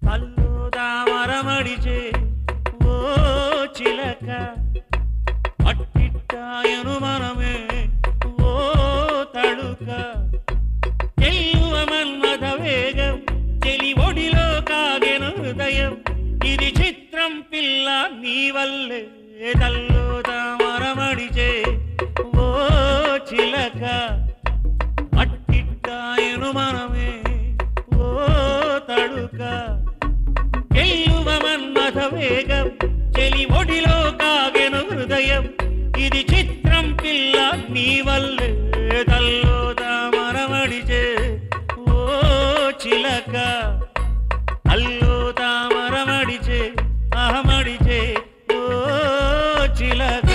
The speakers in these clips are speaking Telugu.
కళ్ళు దామరమడిచే ఓ చిలక అట్టిట్టాయను మనమే ఓ తడుక చెల్లువ మన్మథ వేగం చెలి ఒడిలో కాగెను హృదయం ఇది చిత్రం పిల్ల నీ వల్లే కళ్ళు దామరమడిచే ఓ చిలక అట్టిట్టాయను మనమే ఓ తడుక చెల్లువ మన్మథ వేగం చెలి ఒడిలో కాగెను హృదయం ఇది చిత్రం పిల్ల నీ వల్లే కల్లో తామరమడిచే ఓ చిలక అల్లో తామరమడిచే అహమడిచే ఓ చిలక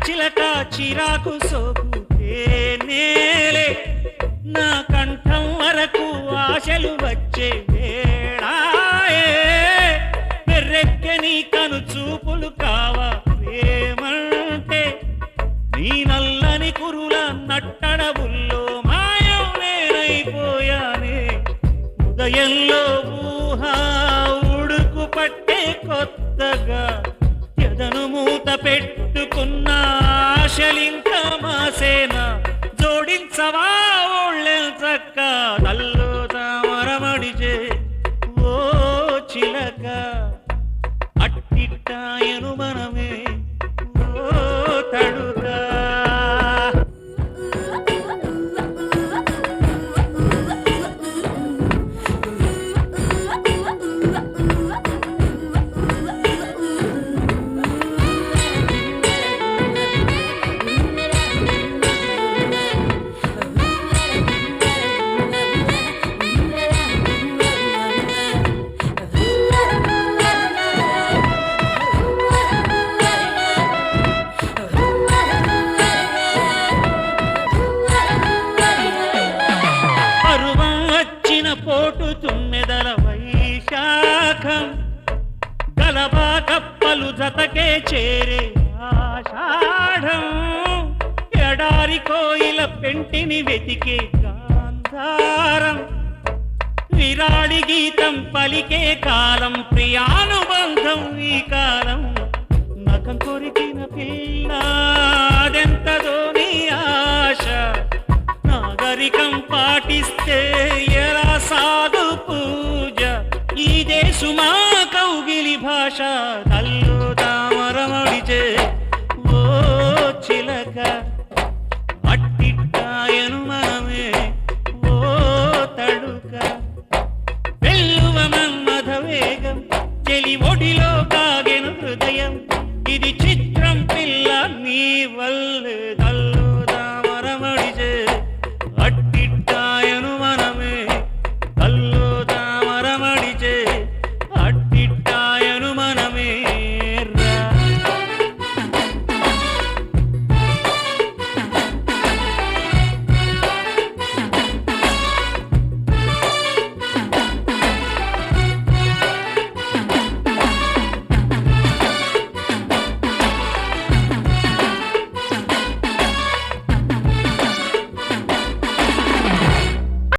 చిలక చిరాకు సోకుతే నేలే నా కంఠం వరకు ఆశలు వచ్చే వేళాయే పెర్రెక్కె నీ కను చూపులు కావా ప్రేమంటే నీ నల్లని కురుల నట్టడవుల్లో మాయం నేనైపోయానే ఉదయంలో ఊహ ఉడుకు పట్టే కొత్తగా ఎదను మూత పెట్టుకున్న ఆశలింక మాసేన జోడించవా ఒళ్ళెంచక్క నల్లు తామరమడిచే ఓ చిలక అట్టిట్టాయను మనమే ఓ తడుక పోటు తుమ్మెదల వైశాఖం గలబా కప్పలు జతకే చేరే ఆషాఢం ఎడారి కోయిల పెంటిని వెతికే గాంధారం విరాడి గీతం పలికే కాలం ప్రియానుబంధం ఈ కాలం నఖం కొరికిన పిల్ల అదెంతదో నీ ఆశ నాగరికం పాటిస్తే ఎలా సాధు పూజ ఇదే సుమా కౌగిలి భాష కల్లో తామరమడిచే ఓ చిలక అట్టిట్టాయను మనమే ఓ తడుక వెల్లువ మన్మథ వేగం చెలి ఒడిలో కాగెను హృదయం ఇది చిత్రం పిల్ల నీ వల్లే